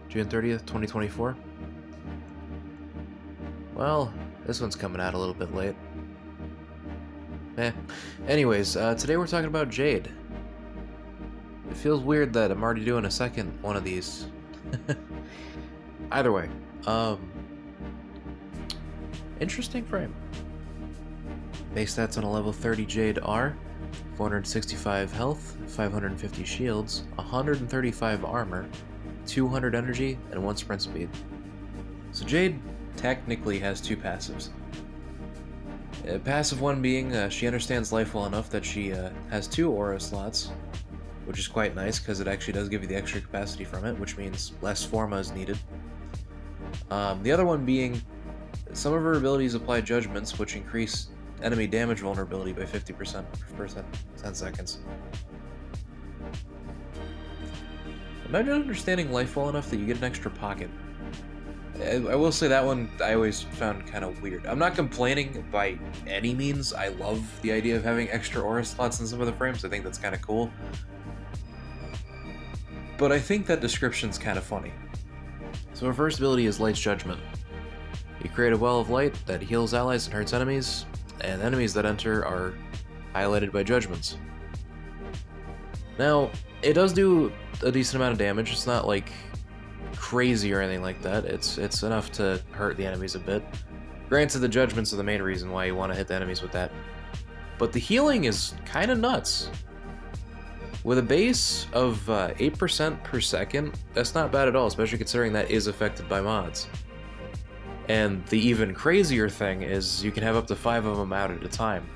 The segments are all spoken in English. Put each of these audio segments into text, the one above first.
June 30th, 2024. Well, this one's coming out a little bit late. Anyways, today we're talking about Jade. It feels weird that I'm already doing a second one of these. Either way, interesting frame. Base stats on a level 30 Jade are 465 health, 550 shields, 135 armor, 200 energy, and 1 sprint speed. So Jade technically has 2 passives. Passive 1 being she understands life well enough that she has 2 aura slots, which is quite nice because it actually does give you the extra capacity from it, which means less forma is needed. The other one being some of her abilities apply judgments, which increase enemy damage vulnerability by 50% per 10 seconds. Imagine understanding life well enough that you get an extra pocket. I will say that one I always found kind of weird. I'm not complaining by any means. I love the idea of having extra aura slots in some of the frames. I think that's kind of cool. But I think that description's kind of funny. So her first ability is Light's Judgment. You create a well of light that heals allies and hurts enemies, and enemies that enter are highlighted by judgments. Now, it does do a decent amount of damage. It's not like crazy or anything like that. It's enough to hurt the enemies a bit. Granted, the judgments are the main reason why you want to hit the enemies with that. But the healing is kind of nuts. With a base of 8% per second, that's not bad at all, especially considering that is affected by mods. And the even crazier thing is you can have up to 5 of them out at a time.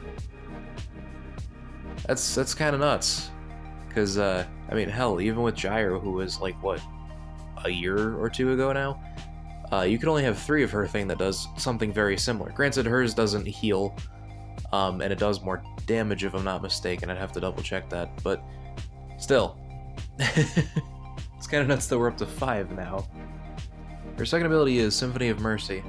That's kind of nuts. Because, I mean, hell, even with Gyro, who was like, what, a year or 2 ago now? You can only have 3 of her thing that does something very similar. Granted, hers doesn't heal, and it does more damage if I'm not mistaken. I'd have to double check that, but still. It's kind of nuts that we're up to 5 now. Her second ability is Symphony of Mercy.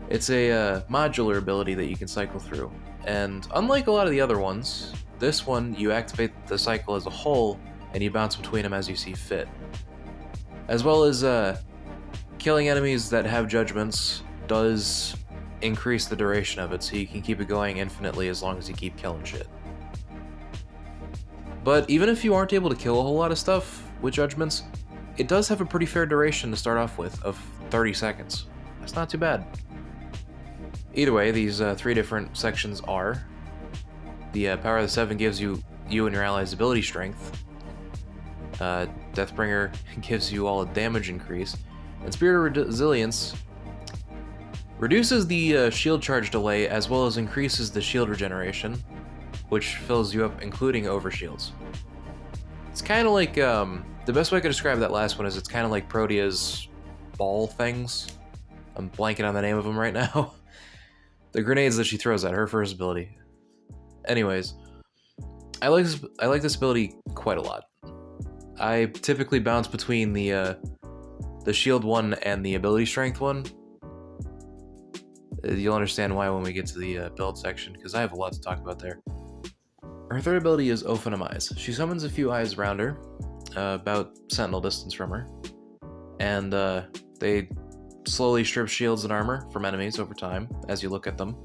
It's a modular ability that you can cycle through, and unlike a lot of the other ones, this one you activate the cycle as a whole, and you bounce between them as you see fit. As well as killing enemies that have judgments does increase the duration of it, so you can keep it going infinitely as long as you keep killing shit. But even if you aren't able to kill a whole lot of stuff with judgments, it does have a pretty fair duration to start off with, of 30 seconds. That's not too bad. Either way, these 3 different sections are: the Power of the 7 gives you and your allies ability strength. Deathbringer gives you all a damage increase. And Spirit of Resilience reduces the shield charge delay as well as increases the shield regeneration, which fills you up, including overshields. It's kind of like, the best way I could describe that last one is it's kind of like Protea's ball things. I'm blanking on the name of them right now. The grenades that she throws at her first ability. Anyways, I like this ability quite a lot. I typically bounce between the shield one and the ability strength one. You'll understand why when we get to the build section, because I have a lot to talk about there. Her third ability is Ofanim Eyes. She summons a few eyes around her, about sentinel distance from her, and they slowly strip shields and armor from enemies over time as you look at them,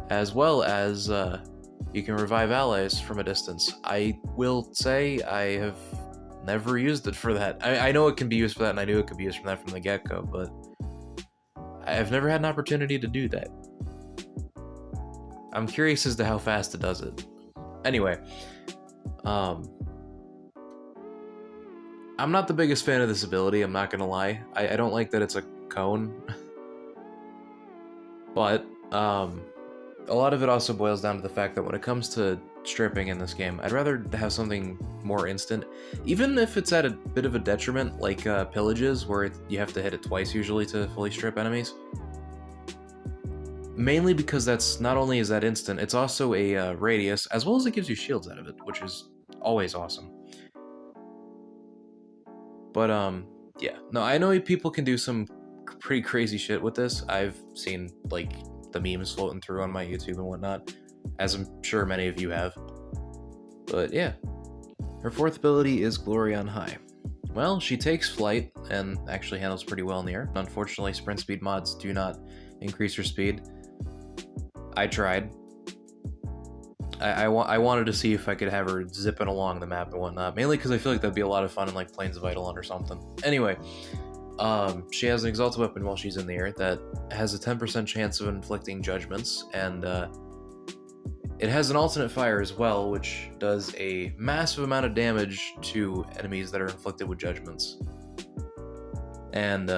as well as you can revive allies from a distance. I will say I have never used it for that. I know it can be used for that, and I knew it could be used for that from the get-go, but I've never had an opportunity to do that. I'm curious as to how fast it does it. Anyway, I'm not the biggest fan of this ability, I'm not gonna lie. I don't like that it's a cone. But, a lot of it also boils down to the fact that when it comes to stripping in this game, I'd rather have something more instant. Even if it's at a bit of a detriment, like pillages, where you have to hit it twice usually to fully strip enemies. Mainly because that's not only is that instant, it's also a radius, as well as it gives you shields out of it, which is always awesome. But yeah, no, I know people can do some pretty crazy shit with this. I've seen like the memes floating through on my YouTube and whatnot, as I'm sure many of you have. But yeah, her fourth ability is Glory on High. Well, she takes flight and actually handles pretty well in the air. Unfortunately, sprint speed mods do not increase her speed. I tried. I wanted to see if I could have her zipping along the map and whatnot, mainly because I feel like that'd be a lot of fun in like Plains of Eidolon or something. Anyway, she has an exalted weapon while she's in the air that has a 10% chance of inflicting judgments, and it has an alternate fire as well, which does a massive amount of damage to enemies that are inflicted with judgments. And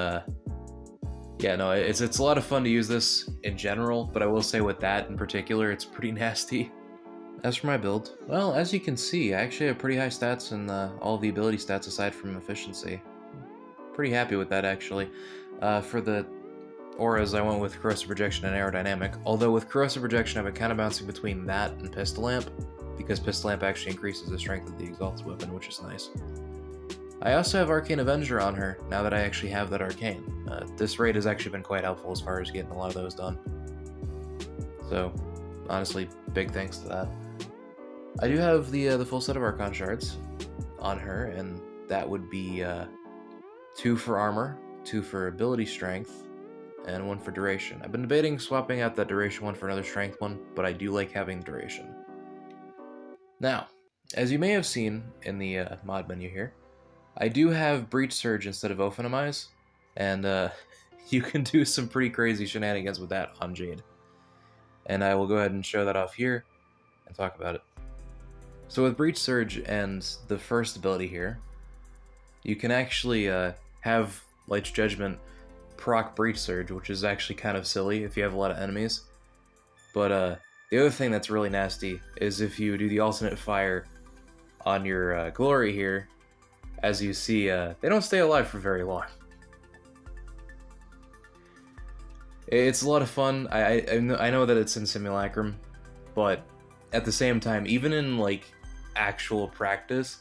yeah, no, it's a lot of fun to use this in general, but I will say with that in particular, it's pretty nasty. As for my build, well, as you can see, I actually have pretty high stats in all the ability stats aside from efficiency. Pretty happy with that, actually. For the auras, I went with Corrosive Projection and Aerodynamic, although with Corrosive Projection I've been kind of bouncing between that and Pistol Lamp, because Pistol Lamp actually increases the strength of the Exalted Weapon, which is nice. I also have Arcane Avenger on her, now that I actually have that Arcane. This raid has actually been quite helpful as far as getting a lot of those done. So, honestly, big thanks to that. I do have the full set of Archon Shards on her, and that would be 2 for armor, 2 for ability strength, and 1 for duration. I've been debating swapping out that duration one for another strength one, but I do like having duration. Now, as you may have seen in the mod menu here, I do have Breach Surge instead of Ofanim Eyes, and you can do some pretty crazy shenanigans with that on Jade. And I will go ahead and show that off here and talk about it. So with Breach Surge and the first ability here, you can actually have Light's Judgment proc Breach Surge, which is actually kind of silly if you have a lot of enemies. But the other thing that's really nasty is if you do the alternate fire on your Glory here, as you see, they don't stay alive for very long. It's a lot of fun. I know that it's in Simulacrum, but at the same time, even in like actual practice,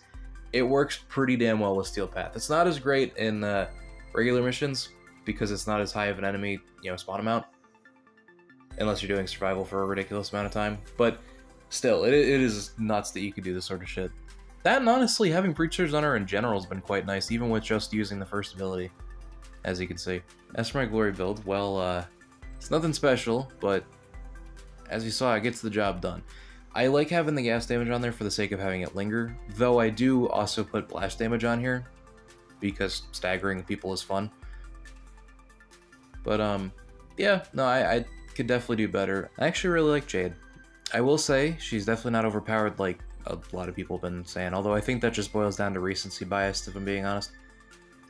it works pretty damn well with Steel Path. It's not as great in regular missions because it's not as high of an enemy, spawn amount, unless you're doing survival for a ridiculous amount of time. But still, it is nuts that you could do this sort of shit. That, and honestly, having Breach Surge on her in general has been quite nice, even with just using the first ability, as you can see. As for my Glory build, well, it's nothing special, but as you saw, it gets the job done. I like having the gas damage on there for the sake of having it linger, though I do also put blast damage on here, because staggering people is fun. But, yeah, no, I could definitely do better. I actually really like Jade. I will say, she's definitely not overpowered like a lot of people have been saying, although I think that just boils down to recency bias, if I'm being honest.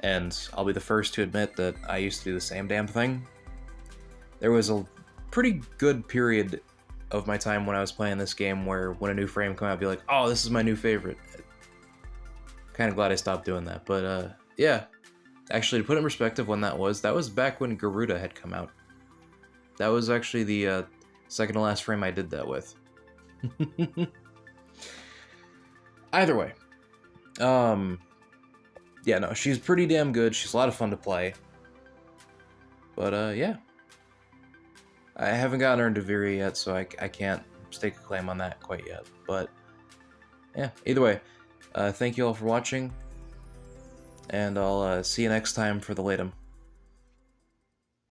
And I'll be the first to admit that I used to do the same damn thing. There was a pretty good period of my time when I was playing this game where when a new frame came out, I'd be like, oh, this is my new favorite. Kind of glad I stopped doing that, but yeah. Actually, to put it in perspective when that was back when Garuda had come out. That was actually the second to last frame I did that with. Either way. Yeah, no, she's pretty damn good. She's a lot of fun to play. But, yeah. I haven't gotten her into Viri yet, so I can't stake a claim on that quite yet. But, yeah, either way, thank you all for watching, and I'll see you next time for the Latum.